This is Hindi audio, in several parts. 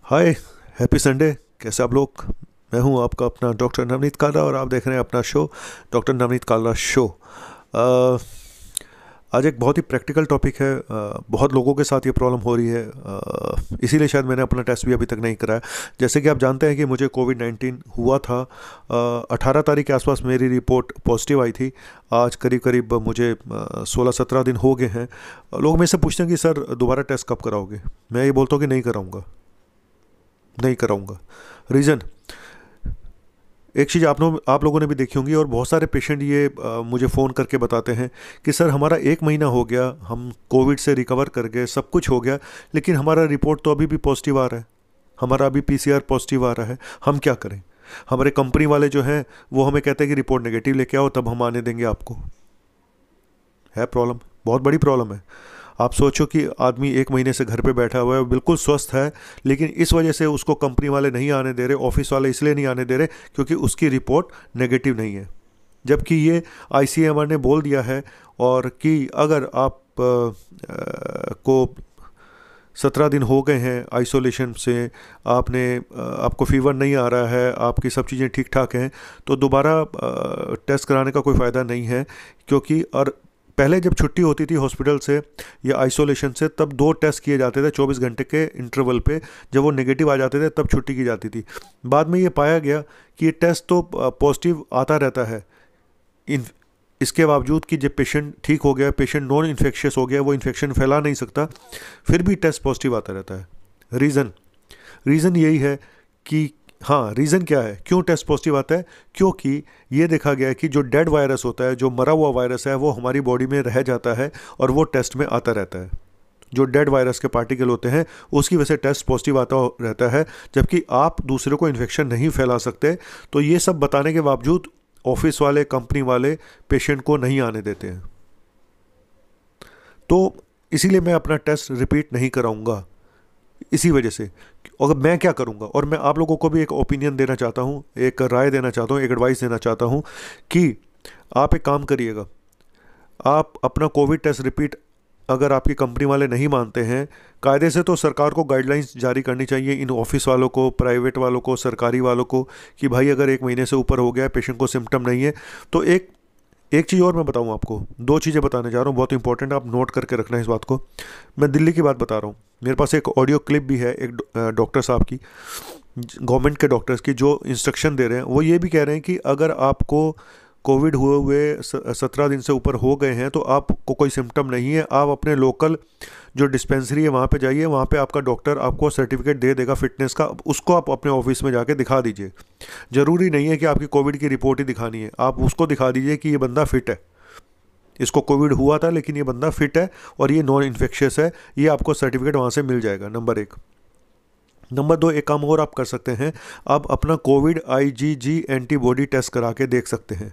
हाय, हैप्पी संडे। कैसे आप लोग? मैं हूं आपका अपना डॉक्टर नवनीत काला और आप देख रहे हैं अपना शो डॉक्टर नवनीत काला शो। अ, आज एक बहुत ही प्रैक्टिकल टॉपिक है। बहुत लोगों के साथ ये प्रॉब्लम हो रही है, इसीलिए शायद मैंने अपना टेस्ट भी अभी तक नहीं कराया। जैसे कि आप जानते हैं कि मुझे कोविड-19 हुआ था। 18 तारीख के आसपास मेरी रिपोर्ट पॉजिटिव आई थी। आज करीब करीब मुझे 16-17 दिन हो गए हैं। लोग मेरे से पूछते हैं कि सर दोबारा टेस्ट कब कराओगे। मैं ये बोलता हूँ कि नहीं कराऊंगा, नहीं कराऊंगा। रीज़न, एक चीज़ आप लोगों ने भी देखी होंगी और बहुत सारे पेशेंट ये मुझे फ़ोन करके बताते हैं कि सर हमारा 1 महीना हो गया, हम कोविड से रिकवर कर गए, सब कुछ हो गया, लेकिन हमारा रिपोर्ट तो अभी भी पॉजिटिव आ रहा है, हमारा अभी पीसीआर पॉजिटिव आ रहा है, हम क्या करें। हमारे कंपनी वाले जो हैं वो हमें कहते हैं कि रिपोर्ट नेगेटिव लेके आओ तब हम आने देंगे आपको। है प्रॉब्लम, बहुत बड़ी प्रॉब्लम है। आप सोचो कि आदमी 1 महीने से घर पे बैठा हुआ है, बिल्कुल स्वस्थ है, लेकिन इस वजह से उसको कंपनी वाले नहीं आने दे रहे, ऑफिस वाले इसलिए नहीं आने दे रहे क्योंकि उसकी रिपोर्ट नेगेटिव नहीं है। जबकि ये आईसीएमआर ने बोल दिया है और कि अगर आप को 17 दिन हो गए हैं आइसोलेशन से, आपको फीवर नहीं आ रहा है, आपकी सब चीज़ें ठीक ठाक हैं, तो दोबारा टेस्ट कराने का कोई फ़ायदा नहीं है। क्योंकि और पहले जब छुट्टी होती थी हॉस्पिटल से या आइसोलेशन से तब 2 टेस्ट किए जाते थे 24 घंटे के इंटरवल पे। जब वो नेगेटिव आ जाते थे तब छुट्टी की जाती थी। बाद में ये पाया गया कि ये टेस्ट तो पॉजिटिव आता रहता है। इन इसके बावजूद कि जब पेशेंट ठीक हो गया, पेशेंट नॉन इन्फेक्शियस हो गया, वो इन्फेक्शन फैला नहीं सकता, फिर भी टेस्ट पॉजिटिव आता रहता है। रीज़न रीज़न यही है कि हाँ, रीज़न क्या है क्यों टेस्ट पॉजिटिव आता है? क्योंकि ये देखा गया है कि जो डेड वायरस होता है, जो मरा हुआ वायरस है, वो हमारी बॉडी में रह जाता है और वो टेस्ट में आता रहता है। जो डेड वायरस के पार्टिकल होते हैं उसकी वजह से टेस्ट पॉजिटिव आता रहता है, जबकि आप दूसरे को इन्फेक्शन नहीं फैला सकते। तो ये सब बताने के बावजूद ऑफिस वाले, कंपनी वाले पेशेंट को नहीं आने देते हैं। तो इसीलिए मैं अपना टेस्ट रिपीट नहीं कराऊंगा, इसी वजह से। और मैं क्या करूंगा, और मैं आप लोगों को भी एक ओपिनियन देना चाहता हूं, एक राय देना चाहता हूं, एक एडवाइस देना चाहता हूं कि आप एक काम करिएगा। आप अपना कोविड टेस्ट रिपीट, अगर आपकी कंपनी वाले नहीं मानते हैं, कायदे से तो सरकार को गाइडलाइंस जारी करनी चाहिए इन ऑफिस वालों को, प्राइवेट वालों को, सरकारी वालों को, कि भाई अगर 1 महीने से ऊपर हो गया है, पेशेंट को सिम्टम नहीं है, तो एक एक चीज़ और मैं बताऊं आपको, 2 चीज़ें बताने जा रहा हूं, बहुत इंपॉर्टेंट, आप नोट करके रखना है इस बात को। मैं दिल्ली की बात बता रहा हूं। मेरे पास एक ऑडियो क्लिप भी है एक डॉक्टर साहब की, गवर्नमेंट के डॉक्टर्स की, जो इंस्ट्रक्शन दे रहे हैं। वो ये भी कह रहे हैं कि अगर आपको कोविड हुए हुए 17 दिन से ऊपर हो गए हैं तो आपको कोई सिम्टम नहीं है, आप अपने लोकल जो डिस्पेंसरी है वहाँ पे जाइए, वहाँ पे आपका डॉक्टर आपको सर्टिफिकेट दे देगा फिटनेस का, उसको आप अपने ऑफिस में जाके दिखा दीजिए। ज़रूरी नहीं है कि आपकी कोविड की रिपोर्ट ही दिखानी है, आप उसको दिखा दीजिए कि ये बंदा फिट है, इसको कोविड हुआ था लेकिन ये बंदा फिट है और ये नॉन इन्फेक्शियस है। ये आपको सर्टिफिकेट वहाँ से मिल जाएगा, नंबर 1। नंबर 2, एक काम और आप कर सकते हैं, आप अपना कोविड आईजीजी एंटीबॉडी टेस्ट करा के देख सकते हैं।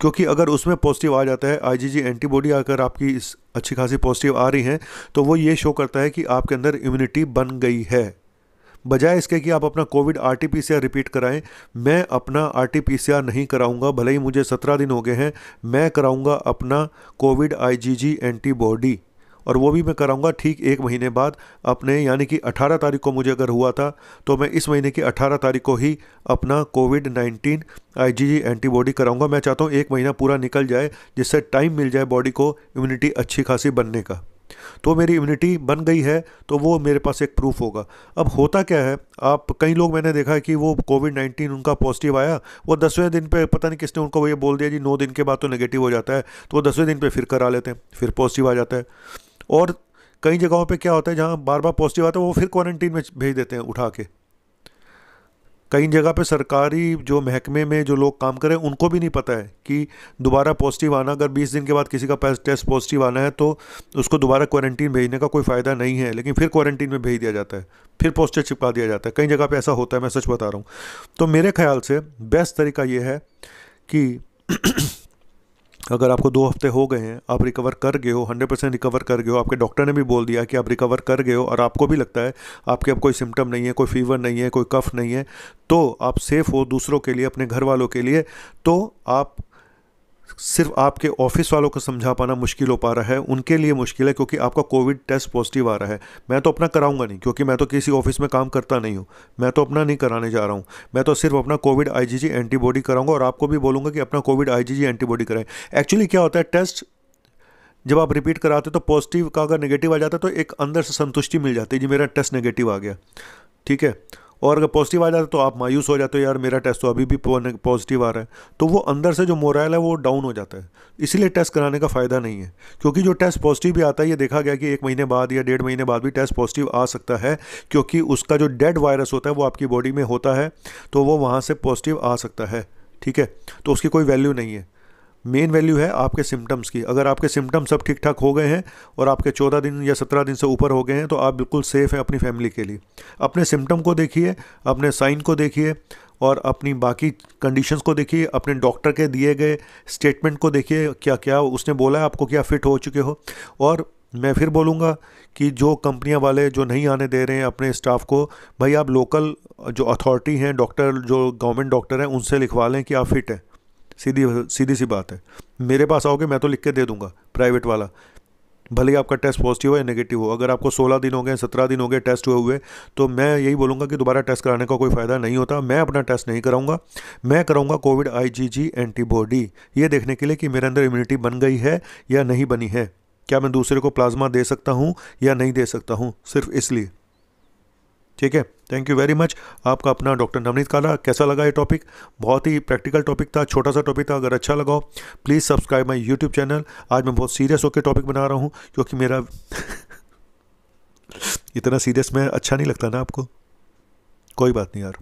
क्योंकि अगर उसमें पॉजिटिव आ जाता है, आईजीजी एंटीबॉडी अगर आपकी इस अच्छी खासी पॉजिटिव आ रही हैं, तो वो ये शो करता है कि आपके अंदर इम्यूनिटी बन गई है। बजाय इसके कि आप अपना कोविड आरटीपीसीआर रिपीट कराएं, मैं अपना आरटीपीसीआर नहीं कराऊंगा, भले ही मुझे 17 दिन हो गए हैं, मैं कराऊंगा अपना कोविड आईजीजी एंटीबॉडी। और वो भी मैं कराऊंगा ठीक 1 महीने बाद अपने, यानी कि 18 तारीख को मुझे अगर हुआ था तो मैं इस महीने की 18 तारीख को ही अपना कोविड-19 आईजीजी एंटीबॉडी कराऊंगा। मैं चाहता हूँ 1 महीना पूरा निकल जाए, जिससे टाइम मिल जाए बॉडी को इम्यूनिटी अच्छी खासी बनने का। तो मेरी इम्यूनिटी बन गई है तो वो मेरे पास एक प्रूफ होगा। अब होता क्या है, आप कई लोग मैंने देखा है कि वो कोविड-19 उनका पॉजिटिव आया, वो 10वें दिन पे पता नहीं किसने उनको ये बोल दिया जी 9 दिन के बाद तो नेगेटिव हो जाता है, तो वो 10वें दिन पे फिर करा लेते हैं, फिर पॉजिटिव आ जाता है। और कई जगहों पे क्या होता है, जहाँ बार बार पॉजिटिव आता है वो फिर क्वारंटीन में भेज देते हैं उठा के। कई जगह पे सरकारी जो महकमे में जो लोग काम करें उनको भी नहीं पता है कि दोबारा पॉजिटिव आना, अगर 20 दिन के बाद किसी का टेस्ट पॉजिटिव आना है तो उसको दोबारा क्वारंटीन भेजने का कोई फ़ायदा नहीं है, लेकिन फिर क्वारंटीन में भेज दिया जाता है, फिर पोस्टर चिपका दिया जाता है। कई जगह पे ऐसा होता है, मैं सच बता रहा हूँ। तो मेरे ख्याल से बेस्ट तरीका ये है कि अगर आपको 2 हफ्ते हो गए हैं, आप रिकवर कर गए हो, 100% रिकवर कर गए हो, आपके डॉक्टर ने भी बोल दिया कि आप रिकवर कर गए हो और आपको भी लगता है आपके अब कोई सिम्टम नहीं है, कोई फीवर नहीं है, कोई कफ नहीं है, तो आप सेफ़ हो दूसरों के लिए, अपने घर वालों के लिए, तो आप सिर्फ आपके ऑफिस वालों को समझा पाना मुश्किल हो पा रहा है, उनके लिए मुश्किल है क्योंकि आपका कोविड टेस्ट पॉजिटिव आ रहा है। मैं तो अपना कराऊंगा नहीं क्योंकि मैं तो किसी ऑफिस में काम करता नहीं हूँ, मैं तो अपना नहीं कराने जा रहा हूँ। मैं तो सिर्फ अपना कोविड आईजीजी एंटीबॉडी कराऊंगा और आपको भी बोलूँगा कि अपना कोविड आईजीजी एंटीबॉडी कराएं। एक्चुअली क्या होता है, टेस्ट जब आप रिपीट कराते हो तो पॉजिटिव का अगर नेगेटिव आ जाता है तो एक अंदर से संतुष्टि मिल जाती है, जी मेरा टेस्ट नेगेटिव आ गया, ठीक है। और अगर पॉजिटिव आ जाता है तो आप मायूस हो जाते हो, यार मेरा टेस्ट तो अभी भी पॉजिटिव आ रहा है, तो वो अंदर से जो मोरल है वो डाउन हो जाता है। इसीलिए टेस्ट कराने का फ़ायदा नहीं है, क्योंकि जो टेस्ट पॉजिटिव भी आता है ये देखा गया कि 1 महीने बाद या 1.5 महीने बाद भी टेस्ट पॉजिटिव आ सकता है, क्योंकि उसका जो डेड वायरस होता है वो आपकी बॉडी में होता है, तो वो वहाँ से पॉजिटिव आ सकता है, ठीक है। तो उसकी कोई वैल्यू नहीं है। मेन वैल्यू है आपके सिम्टम्स की। अगर आपके सिम्टम्स सब ठीक ठाक हो गए हैं और आपके 14 दिन या 17 दिन से ऊपर हो गए हैं तो आप बिल्कुल सेफ़ हैं अपनी फैमिली के लिए। अपने सिम्टम को देखिए, अपने साइन को देखिए और अपनी बाकी कंडीशंस को देखिए, अपने डॉक्टर के दिए गए स्टेटमेंट को देखिए, क्या क्या उसने बोला है आपको, क्या फिट हो चुके हो। और मैं फिर बोलूँगा कि जो कंपनियां वाले जो नहीं आने दे रहे हैं अपने स्टाफ को, भाई आप लोकल जो अथॉरिटी हैं, डॉक्टर जो गवर्नमेंट डॉक्टर हैं, उनसे लिखवा लें कि आप फिट हैं। सीधी सीधी सी बात है। मेरे पास आओगे मैं तो लिख के दे दूंगा, प्राइवेट वाला, भले ही आपका टेस्ट पॉजिटिव हो या नेगेटिव हो। अगर आपको 16 दिन हो गए, 17 दिन हो गए टेस्ट हुए तो मैं यही बोलूँगा कि दोबारा टेस्ट कराने का कोई फ़ायदा नहीं होता। मैं अपना टेस्ट नहीं कराऊंगा, मैं कराऊंगा कोविड आईजीजी एंटीबॉडी, ये देखने के लिए कि मेरे अंदर इम्यूनिटी बन गई है या नहीं बनी है, क्या मैं दूसरे को प्लाज्मा दे सकता हूँ या नहीं दे सकता हूँ, सिर्फ इसलिए, ठीक है। Thank you very much. आपका अपना डॉक्टर नवनीत काला। कैसा लगा ये टॉपिक? बहुत ही प्रैक्टिकल टॉपिक था, छोटा सा टॉपिक था। अगर अच्छा लगा हो please subscribe my YouTube channel. आज मैं बहुत सीरियस होकर टॉपिक बना रहा हूँ क्योंकि मेरा इतना सीरियस मैं अच्छा नहीं लगता ना आपको। कोई बात नहीं यार,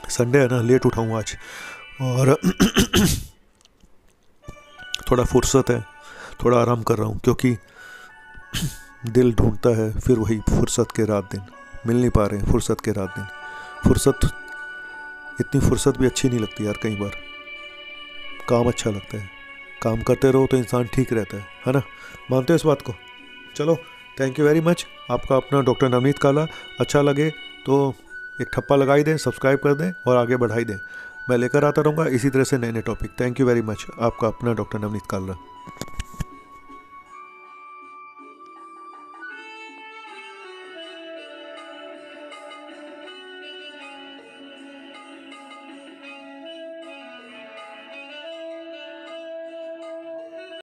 संडे है ना, लेट उठाऊँ आज और थोड़ा फुर्सत है, थोड़ा आराम कर रहा हूँ क्योंकि दिल ढूंढता है फिर वही फुर्सत के रात दिन, मिल नहीं पा रहे हैं फुर्सत के रात दिन। फुर्सत, इतनी फुर्सत भी अच्छी नहीं लगती यार, कई बार काम अच्छा लगता है। काम करते रहो तो इंसान ठीक रहता है ना। मानते हो इस बात को? चलो, थैंक यू वेरी मच। आपका अपना डॉक्टर नवनीत काला। अच्छा लगे तो एक ठप्पा लगाई दें, सब्सक्राइब कर दें और आगे बढ़ाई दें। मैं लेकर आता रहूँगा इसी तरह से नए नए topic. Thank you very much. आपका अपना डॉक्टर नवनीत काला।